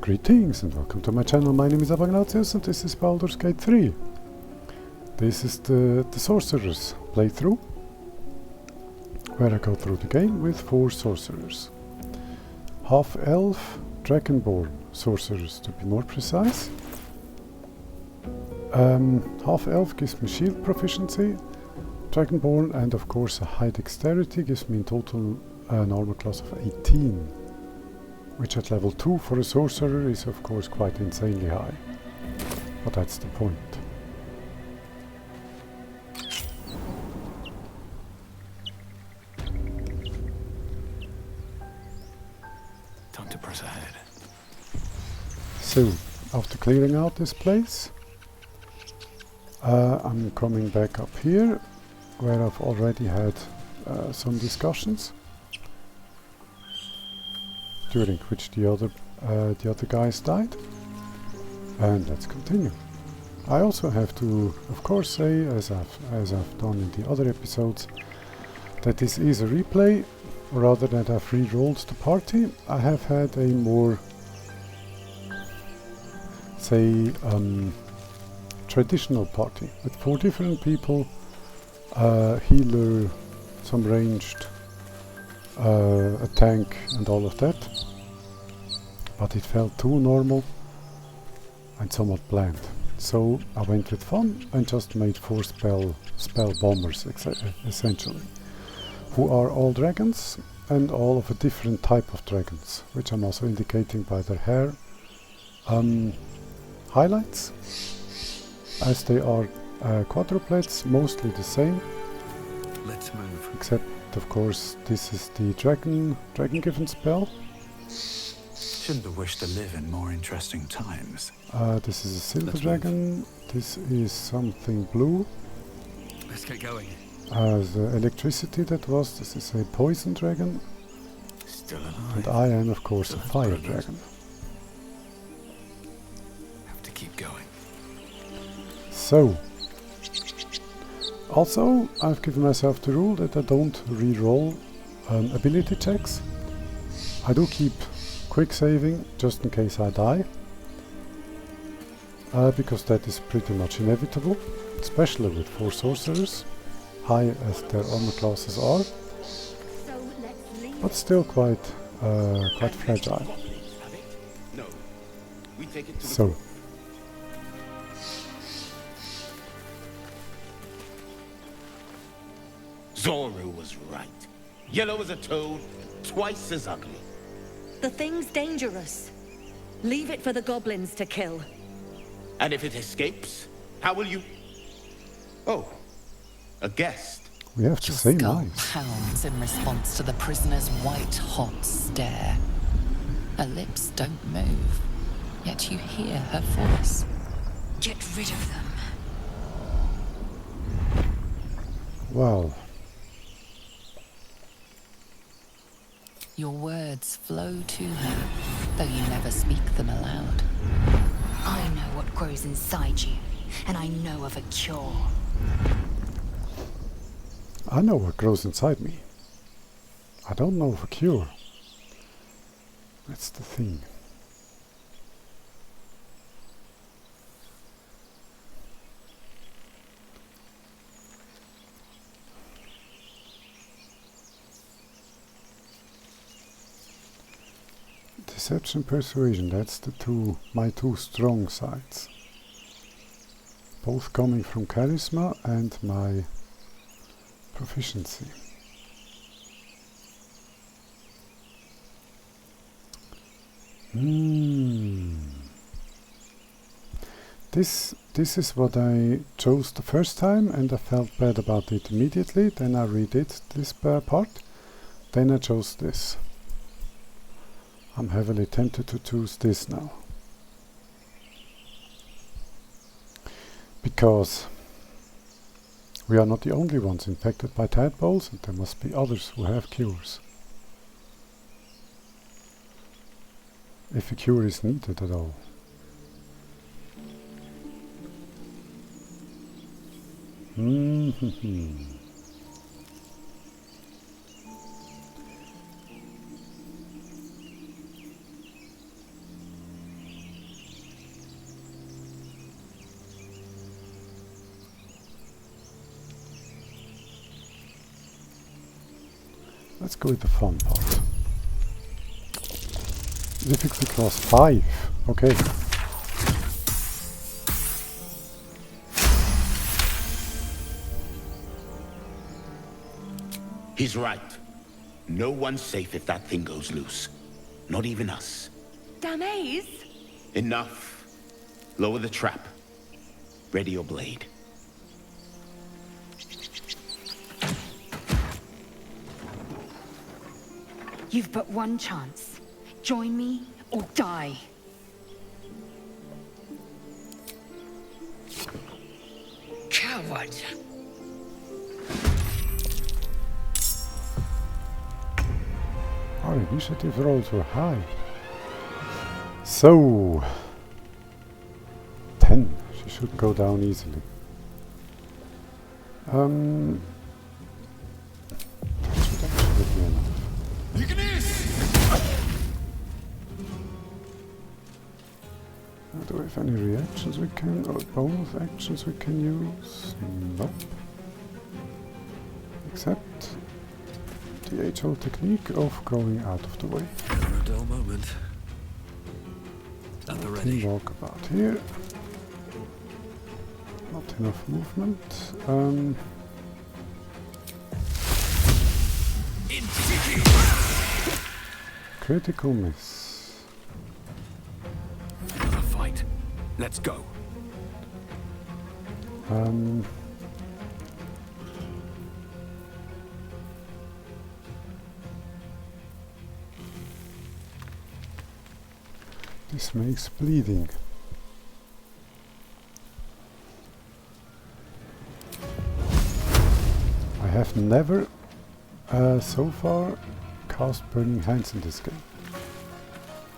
Greetings and welcome to my channel. My name is Ignatius and this is Baldur's Gate 3. This is the Sorcerers playthrough, where I go through the game with 4 Sorcerers. Half-Elf, Dragonborn Sorcerers to be more precise. Half-Elf gives me shield proficiency, Dragonborn and of course a high dexterity gives me in total an armor class of 18. Which at level 2 for a sorcerer is of course quite insanely high. But that's the point. Time to press ahead. So, after clearing out this place, I'm coming back up here, where I've already had some discussions. During which the other guys died, and let's continue. I also have to, of course, say, as I've done in the other episodes, that this is a replay, or rather that I've re-rolled the party. I have had a more, say, traditional party with 4 different people, healer, some ranged, a tank and all of that, but it felt too normal and somewhat bland. So I went with fun and just made 4 spell bombers essentially, who are all dragons and all of a different type of dragons, which I'm also indicating by their hair highlights, as they are quadruplets, mostly the same. Let's move. Except of course, this is the dragon given spell. Shouldn't have wished to live in more interesting times. This is a silver dragon. This is something blue. Let's get going. The electricity that was. This is a poison dragon. Still alive. And I am, of course, a fire dragon. Have to keep going. So. Also, I've given myself the rule that I don't re-roll ability checks. I do keep quick saving, just in case I die. Because that is pretty much inevitable, especially with 4 sorcerers, high as their armor classes are, but still quite fragile. So. Zoru was right. Yellow as a toad, twice as ugly. The thing's dangerous. Leave it for the goblins to kill. And if it escapes, how will you... Oh, a guest. We have to Your say skull nice. pounds in response to the prisoner's white-hot stare. Her lips don't move, yet you hear her voice. Get rid of them. Wow. Your words flow to her, though you never speak them aloud. I know what grows inside you, and I know of a cure. I know what grows inside me. I don't know of a cure. That's the thing. Deception, persuasion, that's my two strong sides. Both coming from charisma and my proficiency. This is what I chose the first time, and I felt bad about it immediately. Then I redid this part. Then I chose this. I'm heavily tempted to choose this now. Because we are not the only ones infected by tadpoles, and there must be others who have cures. If a cure is needed at all. Let's go with the fun part. Difficulty class 5. Okay. He's right. No one's safe if that thing goes loose. Not even us. Damaze? Enough. Lower the trap. Ready your blade. You've but one chance. Join me or die. Coward. Our initiative rolls were high. So 10. She should go down easily. That should actually be enough. Do we have any reactions we can, or bonus actions we can use? Nope. Except the age-old technique of going out of the way. Never a dull moment. At the Can ready. walk about here. Not enough movement. Critical miss. Another fight. Let's go. This makes bleeding. I have never so far cast Burning Hands in this game.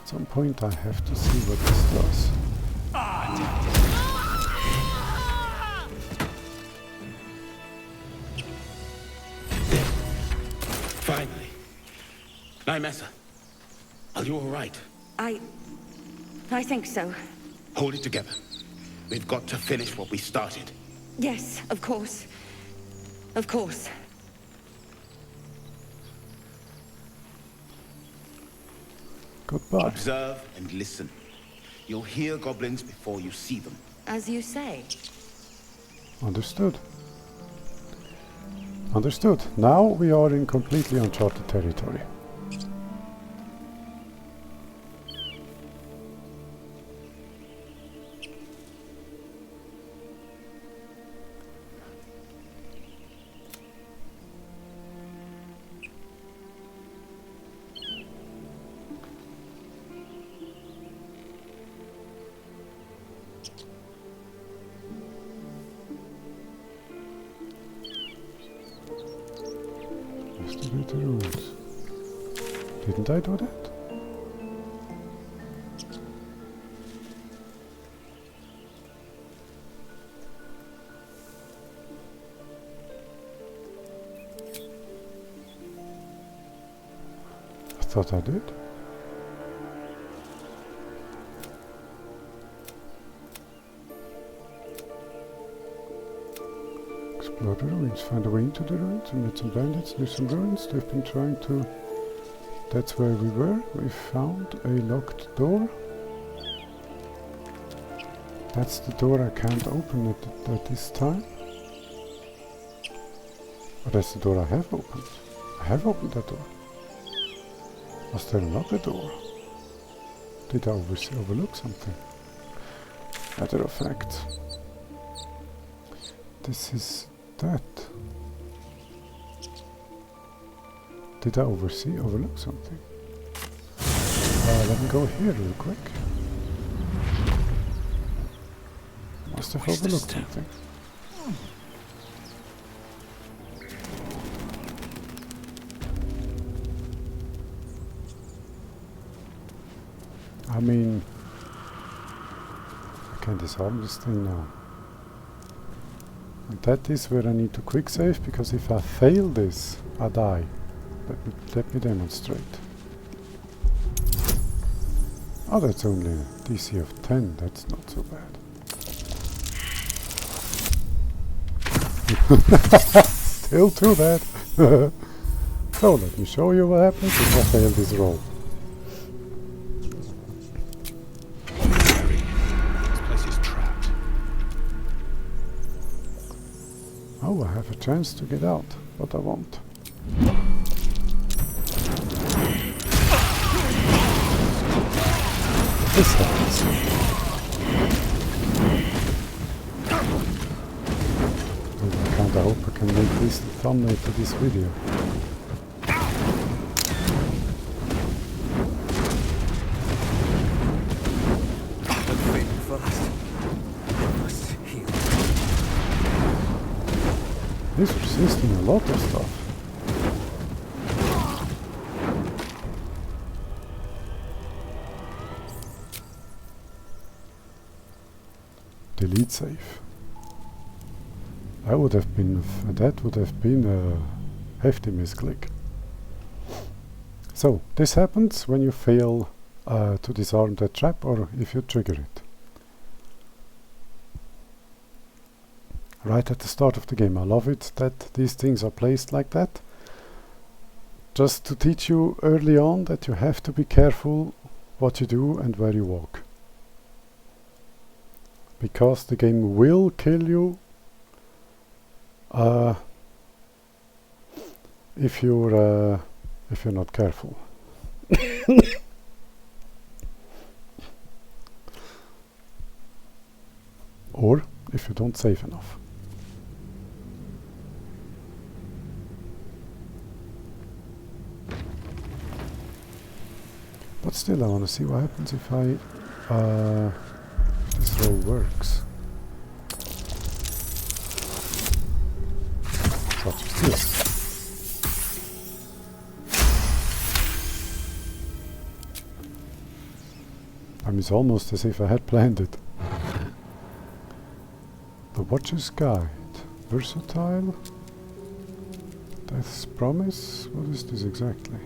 At some point I have to see what this does. Finally. Nymessa, are you all right? I think so. Hold it together. We've got to finish what we started. Yes, of course. Of course. Goodbye. Observe and listen. You'll hear goblins before you see them. As you say. Understood. Understood. Now we are in completely uncharted territory. Investigate the ruins. Didn't I do that? I thought I did. Explore the ruins. Find a way into the ruins. We met some bandits near some ruins. They've been trying to... That's where we were. We found a locked door. That's the door I can't open at this time. But that's the door I have opened. I have opened that door. Was there another door? Did I overlook something? Matter of fact, this is that. Did I overlook something? Let me go here real quick. Must have overlooked something. I mean, I can disarm this thing now. And that is where I need to quick save, because if I fail this, I die. Let me demonstrate. Oh, that's only a DC of 10, that's not so bad. Still too bad. So let me show you what happens if I fail this roll. This place is trapped. Oh, I have a chance to get out, but I won't. This happens. Oh, I kinda hope I can make this the thumbnail to this video. He's resisting a lot of stuff. Delete save. That would have been a hefty misclick. So this happens when you fail to disarm that trap, or if you trigger it. Right at the start of the game. I love it that these things are placed like that. Just to teach you early on that you have to be careful what you do and where you walk. Because the game will kill you if you're not careful. Or if you don't save enough. But still, I want to see what happens if this roll works. Such as this. I mean, it's almost as if I had planned it. The Watcher's Guide. Versatile. Death's Promise. What is this exactly?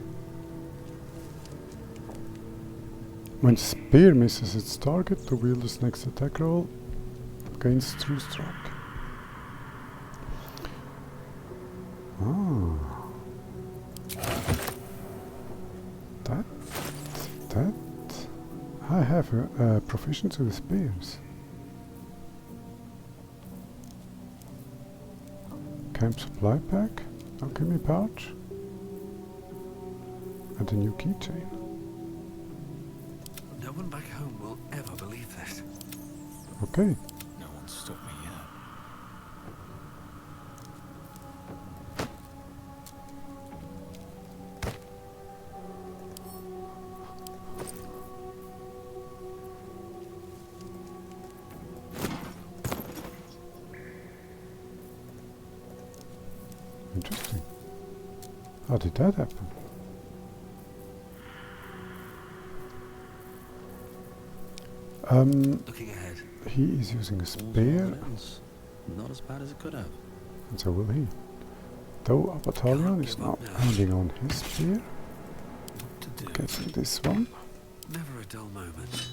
When spear misses its target, the wielder's next attack roll gains true strike. Ah. That. I have a proficiency with spears. Camp supply pack, alchemy pouch, and a new keychain. No one back home will ever believe this. Okay. No one's stopped me yet. Interesting. How did that happen? Looking ahead. He is using a spear, Not as bad as it could have. and so will he. Though a battalion is now handing on his spear, What to do? getting this one. Never a dull moment.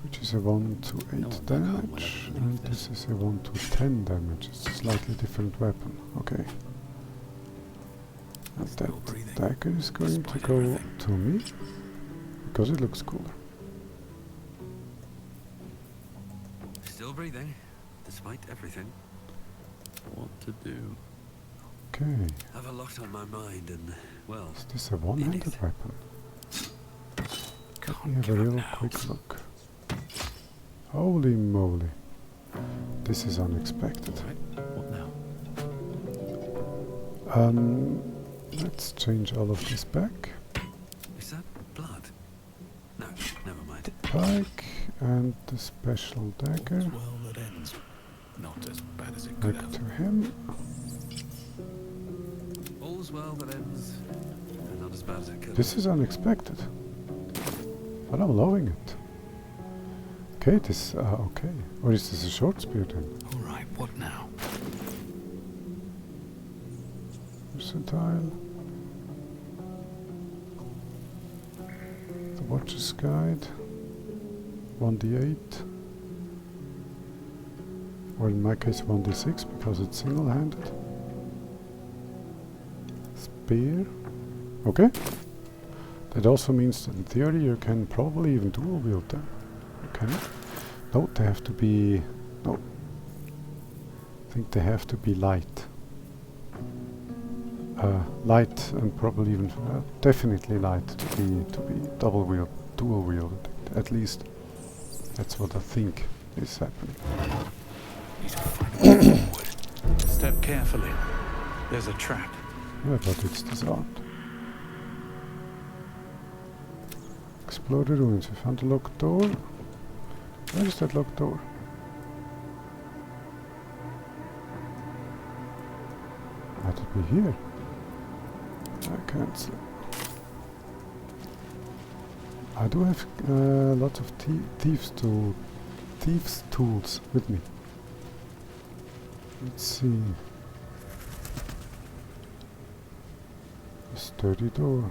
Which is a 1 to 8 No one back home will damage, ever and believe this is a 1 to 10 damage. It's a slightly different weapon. Okay. And that Still breathing. dagger is going to Despite go everything. to me, because it looks cooler. Still breathing, despite everything. What to do? Okay. Have a lot on my mind and, well, Is this a one-handed anything. weapon? Let me Can't have a give up real now. quick look. Holy moly. This is unexpected. Right? What now? Let's change all of this back. is that blood? No, never mind. Pike and the special dagger All's well that ends. Not as bad as it could back have. to him. All's well that ends, and not as bad as it could. This is unexpected, but I'm loving it. Okay, this, okay. Or is this a short spear then? All right, what now? Versatile. The Watcher's Guide. 1d8. Or in my case 1d6 because it's single-handed. spear. Okay. That also means that in theory you can probably even dual wield them. Okay. No, they have to be... No. I think they have to be light. Light and probably even... definitely light to be dual wielded. At least that's what I think is happening. Need to find a way forward. Step carefully. There's a trap. Yeah, but it's disarmed. Explore the ruins. We found a locked door. Where is that locked door? Might it be here? I can't see. I do have lots of thieves tools with me. Let's see. A sturdy door.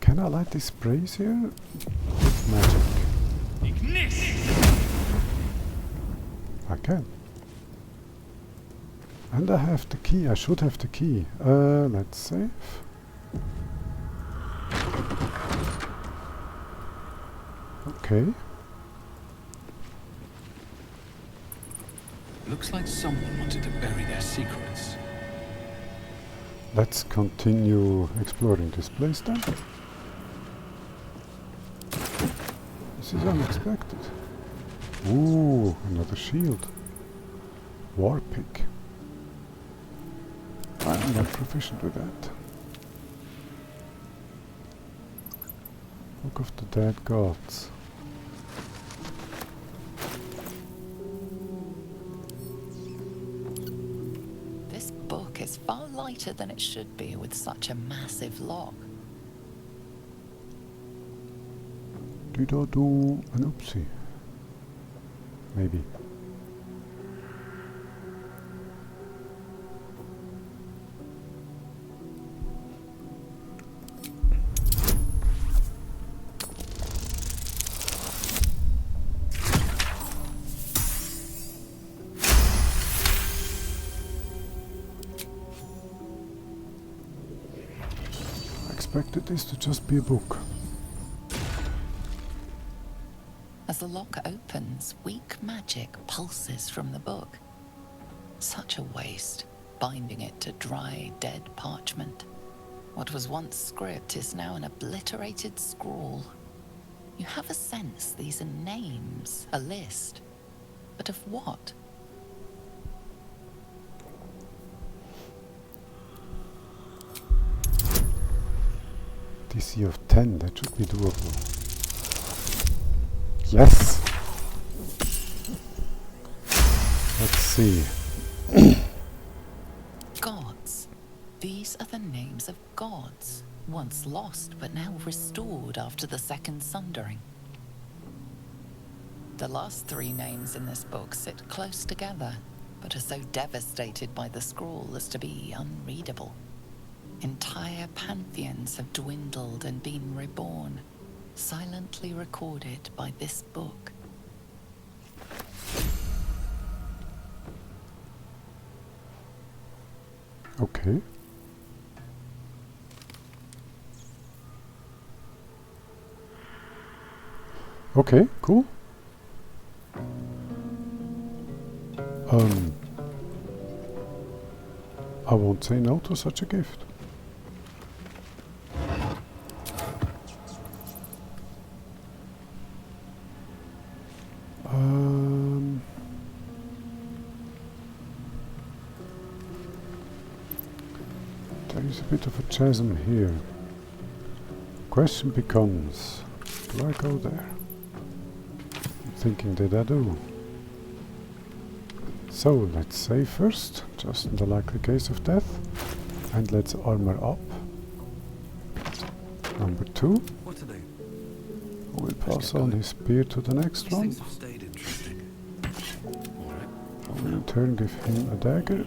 Can I light these sprays here? With magic. I can. And I have the key. I should have the key. Let's save. Okay. Looks like someone wanted to bury their secrets. Let's continue exploring this place then. This is unexpected. Ooh, another shield. War pick. I'm not proficient with that. Book of the Dead Gods. This book is far lighter than it should be with such a massive lock. Did I do an oopsie? Maybe. I expected this to just be a book. As the lock opens, weak magic pulses from the book. Such a waste, binding it to dry, dead parchment. What was once script is now an obliterated scrawl. You have a sense these are names, a list. But of what? DC of 10, that should be doable. Yes! Let's see. Gods. These are the names of gods, once lost but now restored after the Second Sundering. The last three names in this book sit close together, but are so devastated by the scrawl as to be unreadable. Entire pantheons have dwindled and been reborn, silently recorded by this book. Okay. Okay, cool. I won't say no to such a gift. There is a bit of a chasm here. Question becomes, do I go there? I'm thinking that I do. So let's save first, just in the likely case of death. And let's armor up. Number 2. What to do? We'll pass on his spear to the next These one. things have stayed interesting. In turn give him a dagger.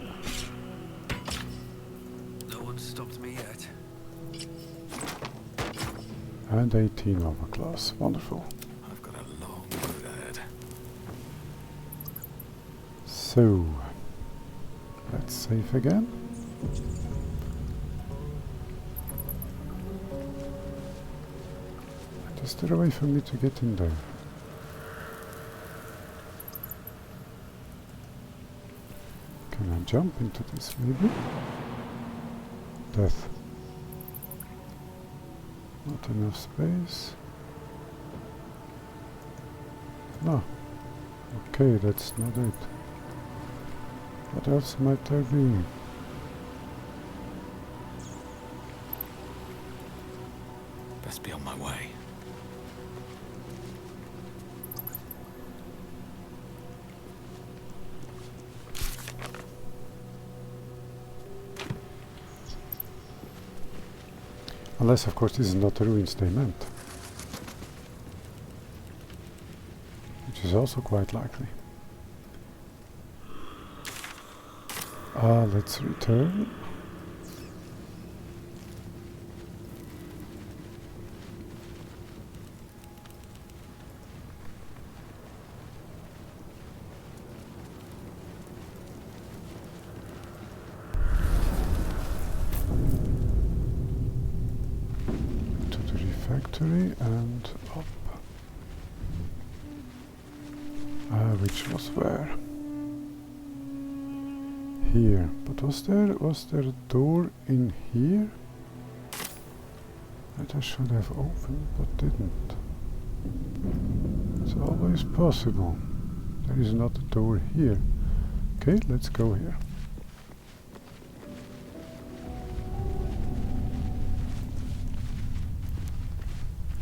No one's stopped me yet. And 18 armor class. Wonderful. I've got a long road ahead. So, let's save again. Is there a way for me to get in there? Can I jump into this maybe? Death. Not enough space. No. Okay, that's not it. What else might there be? Best be on my way. Unless, of course, this is not the ruins they meant. Which is also quite likely. Let's return. To the refectory and up. Which was where? Here. But was there a door in here that I should have opened but didn't? It's always possible. There is not a door here. Okay, let's go here.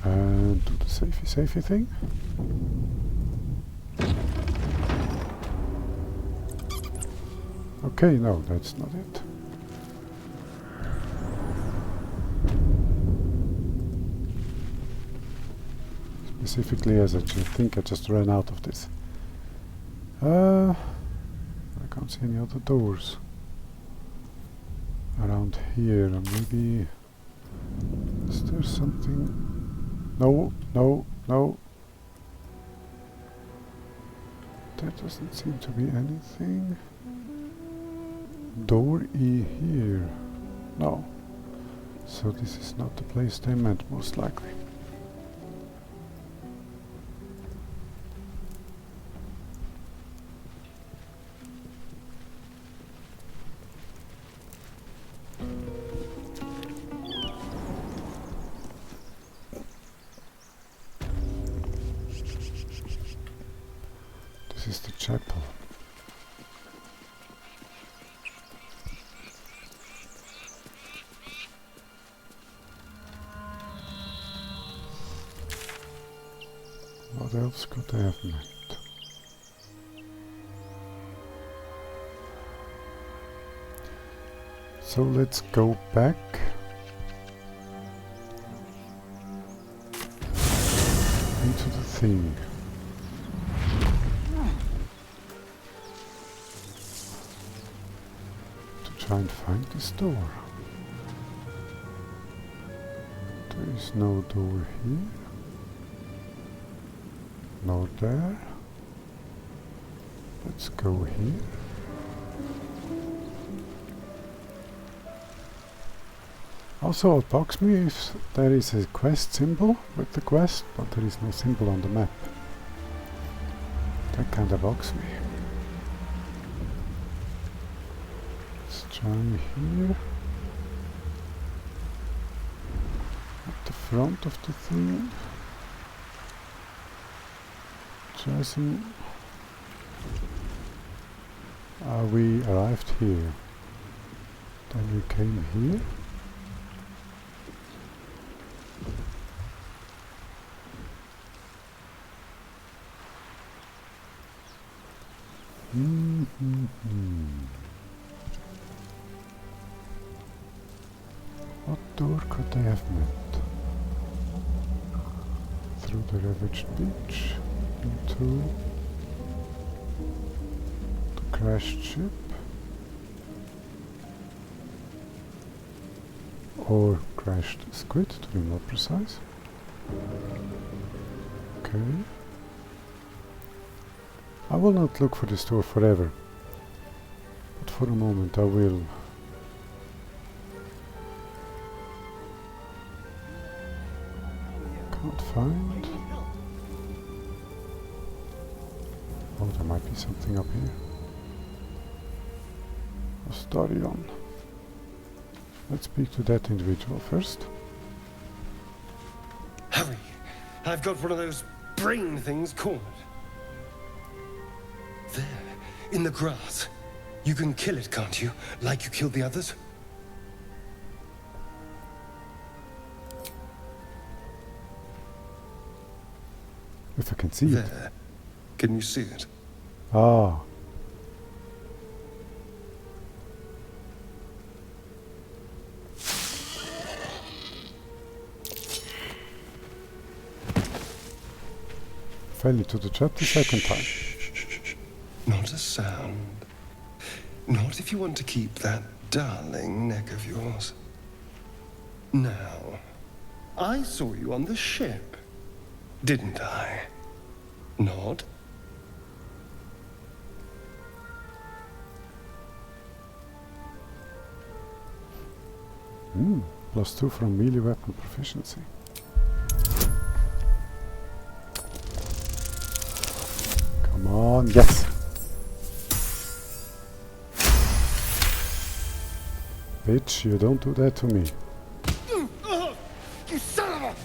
And do the safety thing. Okay, no, that's not it. Specifically, as I think I just ran out of this. I can't see any other doors around here. Or maybe is there something? No, no, no. There doesn't seem to be anything. Door E here. No. So this is not the place they meant, most likely. This is the chapel. What else could they have meant? So let's go back. Into the thing. To try and find this door. There is no door here. No there. Let's go here. Also it bugs me if there is a quest symbol with the quest, but there is no symbol on the map. That kinda bugs me. Let's try here. At the front of the thing. We arrived here. Then we came here. What door could they have meant? Through the ravaged beach. Into the crashed ship, or crashed squid to be more precise. Okay. I will not look for this door forever. for a moment, I will. Can't find. Oh, there might be something up here. Astarion. Let's speak to that individual first. Hurry! I've got one of those brain things cornered. There, in the grass. You can kill it, can't you? Like you killed the others? If I can see it. There. Can you see it? Ah. Fell into the trap the second time. Not a sound. Not if you want to keep that darling neck of yours. Now, I saw you on the ship, didn't I? Nod? +2 from melee weapon proficiency. Come on, yes! Bitch, you don't do that to me. You son of a...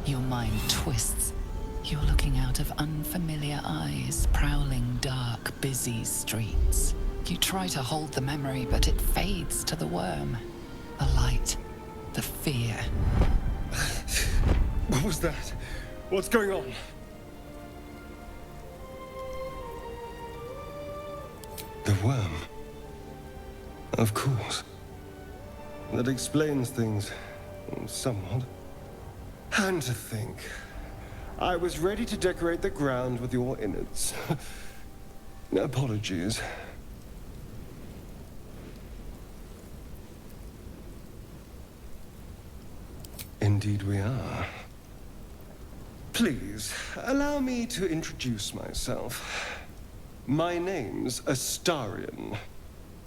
Your mind twists. You're looking out of unfamiliar eyes, prowling dark, busy streets. You try to hold the memory, but it fades to the worm. The light, the fear. What was that? What's going on? The worm. Of course. That explains things somewhat. And to think, I was ready to decorate the ground with your innards. Apologies. Indeed we are. Please, allow me to introduce myself. My name's Astarion.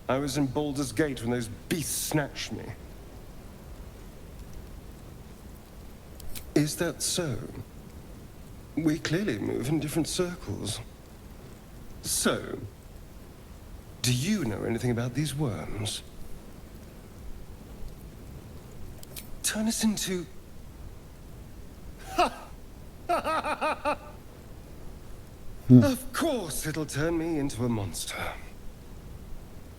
I was in Baldur's Gate when those beasts snatched me. Is that so? We clearly move in different circles. So, do you know anything about these worms? Turn us into... Of course it'll turn me into a monster.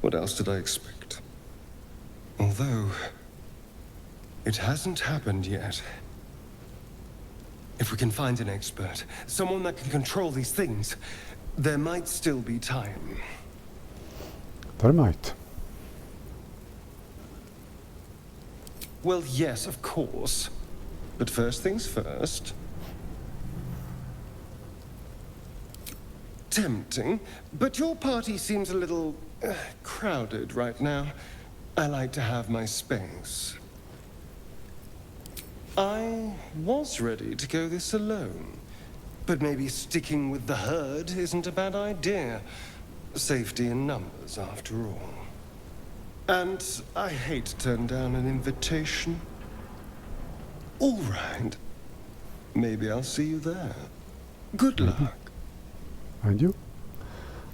What else did I expect? Although, it hasn't happened yet. If we can find an expert, someone that can control these things, there might still be time. There might. Well, yes, of course. But first things first. Tempting, but your party seems a little crowded right now. I like to have my space. I was ready to go this alone, but maybe sticking with the herd isn't a bad idea. Safety in numbers, after all. And I hate to turn down an invitation. All right. Maybe I'll see you there. Good luck. And you?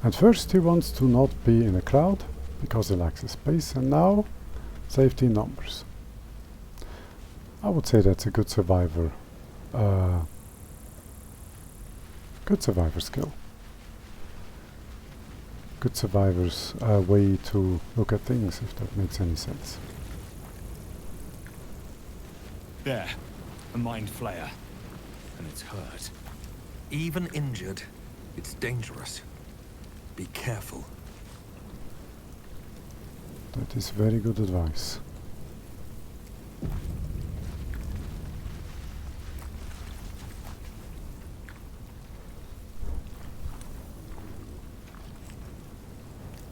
At first he wants to not be in a crowd, because he likes the space, and now safety in numbers. I would say that's a good survivor. Good survivor skill. Good survivor's way to look at things, if that makes any sense. There. A mind flayer. And it's hurt. Even injured, it's dangerous. Be careful. That is very good advice.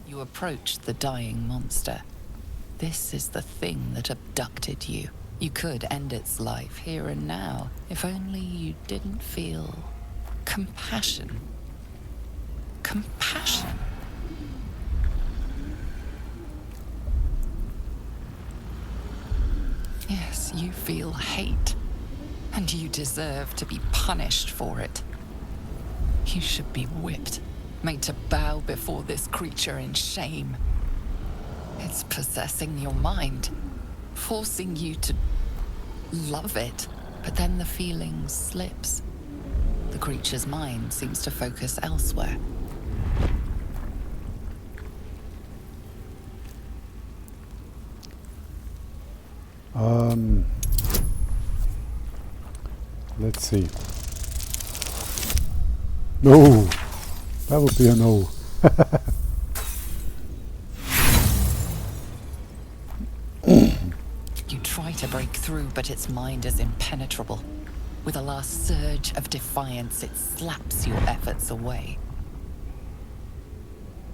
You approach the dying monster. This is the thing that abducted you. You could end its life here and now, if only you didn't feel compassion. Compassion? Yes, you feel hate, and you deserve to be punished for it. You should be whipped, made to bow before this creature in shame. It's possessing your mind, forcing you to love it, but then the feeling slips. The creature's mind seems to focus elsewhere. Let's see. No! That would be a no. You try to break through, but its mind is impenetrable. With a last surge of defiance, it slaps your efforts away.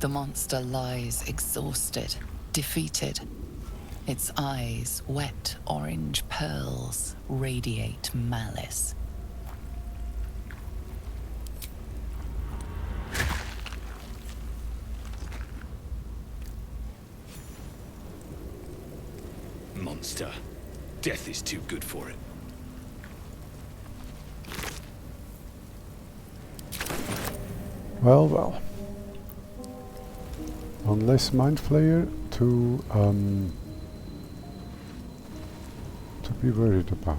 The monster lies exhausted, defeated. Its eyes, wet orange pearls, radiate malice. Monster. Death is too good for it. Well, well. One less Mind Flayer to be worried about.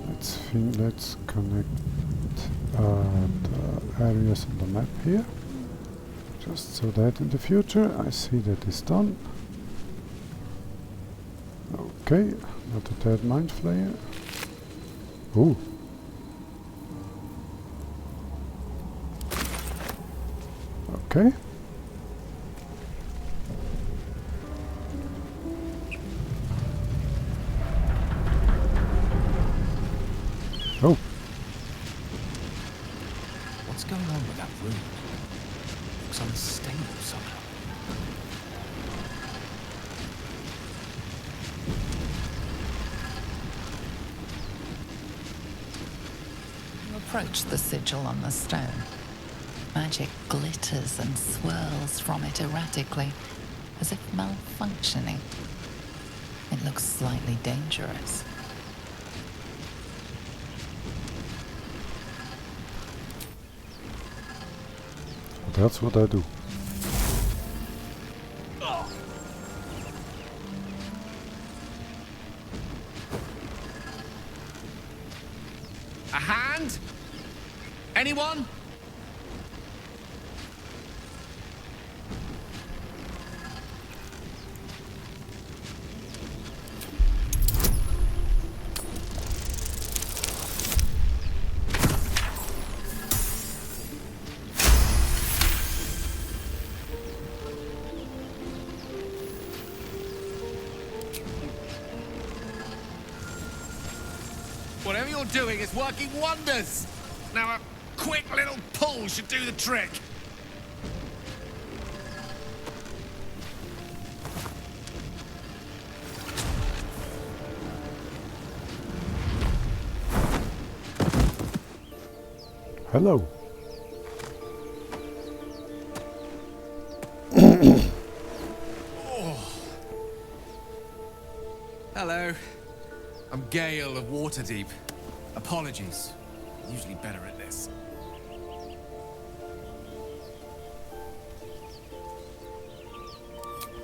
Let's connect the areas on the map here, just so that in the future I see that it's done. Okay, not a dead Mind Flayer. Ooh. Okay. Oh. What's going on with that room? Looks unstable somehow. You approach the sigil on the stone. Magic glitters and swirls from it erratically, as if malfunctioning. It looks slightly dangerous. That's what I do. A hand? Anyone? Whatever you're doing is working wonders. Now a quick little pull should do the trick. Hello. Hello. I'm Gale of Waterdeep. Apologies. Usually better at this.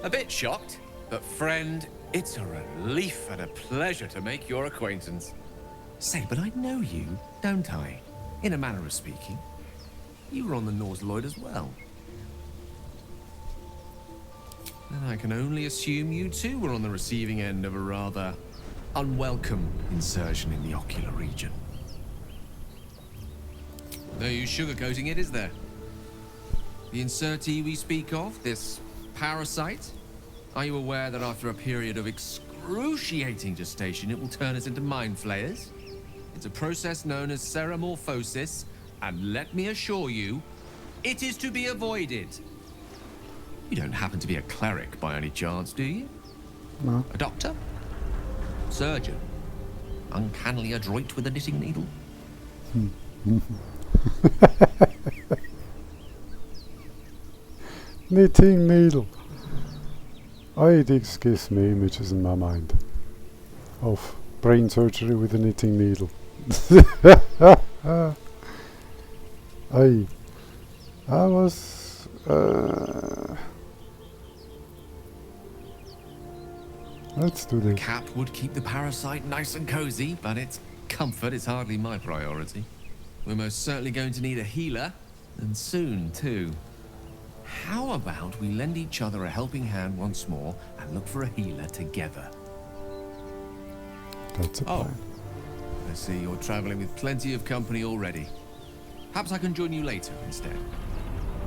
A bit shocked, but friend, it's a relief and a pleasure to make your acquaintance. Say, but I know you, don't I? In a manner of speaking. You were on the Norse Lloyd as well. And I can only assume you too were on the receiving end of a rather unwelcome insertion in the ocular region. No use sugarcoating it, is there? The insertee we speak of, this parasite, are you aware that after a period of excruciating gestation, it will turn us into mind flayers? It's a process known as ceramorphosis, and let me assure you, it is to be avoided. You don't happen to be a cleric by any chance, do you? No. A doctor? Surgeon? uncannily adroit with a knitting needle? Knitting needle. This gives me images in my mind of brain surgery with a knitting needle. I was let's do The this. cap would keep the parasite nice and cozy, but its comfort is hardly my priority. We're most certainly going to need a healer, and soon too. How about we lend each other a helping hand once more and look for a healer together? That's a plan. I see you're traveling with plenty of company already. Perhaps I can join you later instead.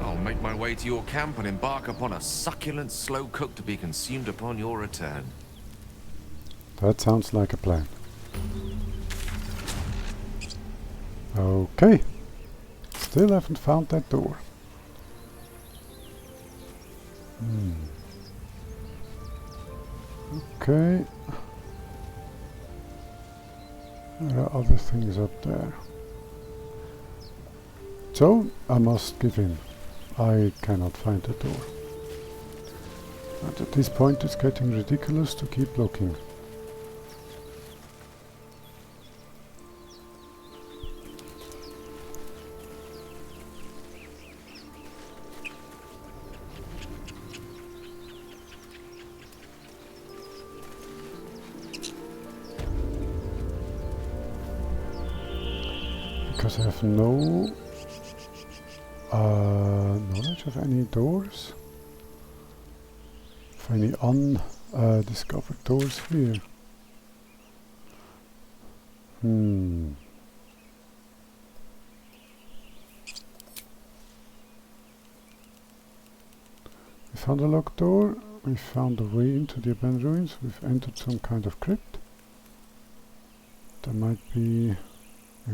I'll make my way to your camp and embark upon a succulent slow cook to be consumed upon your return. That sounds like a plan. Okay. Still haven't found that door. Okay. There are other things up there. So, I must give in. I cannot find the door. And at this point it's getting ridiculous to keep looking. Because I have no knowledge of any doors, of any undiscovered doors here. We found a locked door, we found a way into the abandoned ruins, we've entered some kind of crypt. There might be... we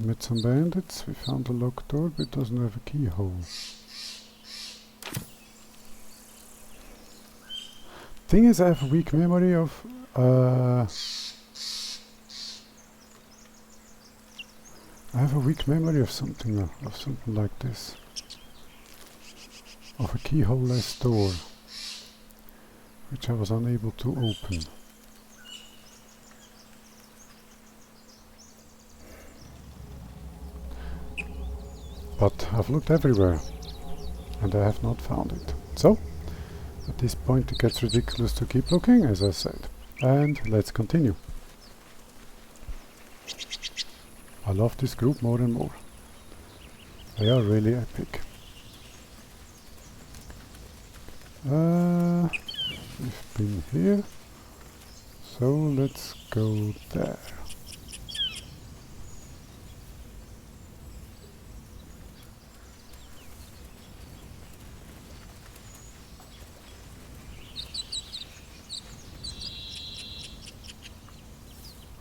met some bandits, we found a locked door but it doesn't have a keyhole. Thing is, I have a weak memory of something like this. Of a keyhole-less door, which I was unable to open. But I've looked everywhere and I have not found it. So, at this point it gets ridiculous to keep looking, as I said. And let's continue. I love this group more and more. They are really epic. We've been here, so let's go there.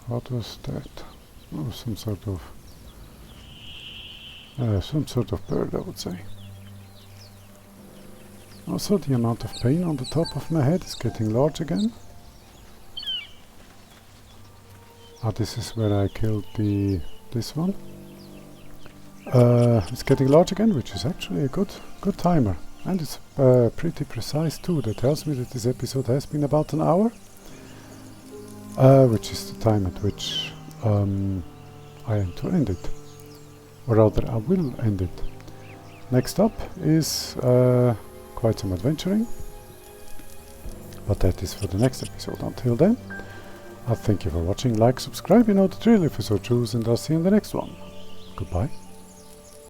What was that? Oh, some sort of bird, I would say. Also, the amount of pain on the top of my head is getting large again. This is where I killed this one. It's getting large again, which is actually a good timer, and it's pretty precise too. That tells me that this episode has been about an hour, which is the time at which I aim to end it, or rather, I will end it. Next up is quite some adventuring, but that is for the next episode. Until then, I thank you for watching. Like, subscribe, you know the drill if you so choose, and I'll see you in the next one. Goodbye.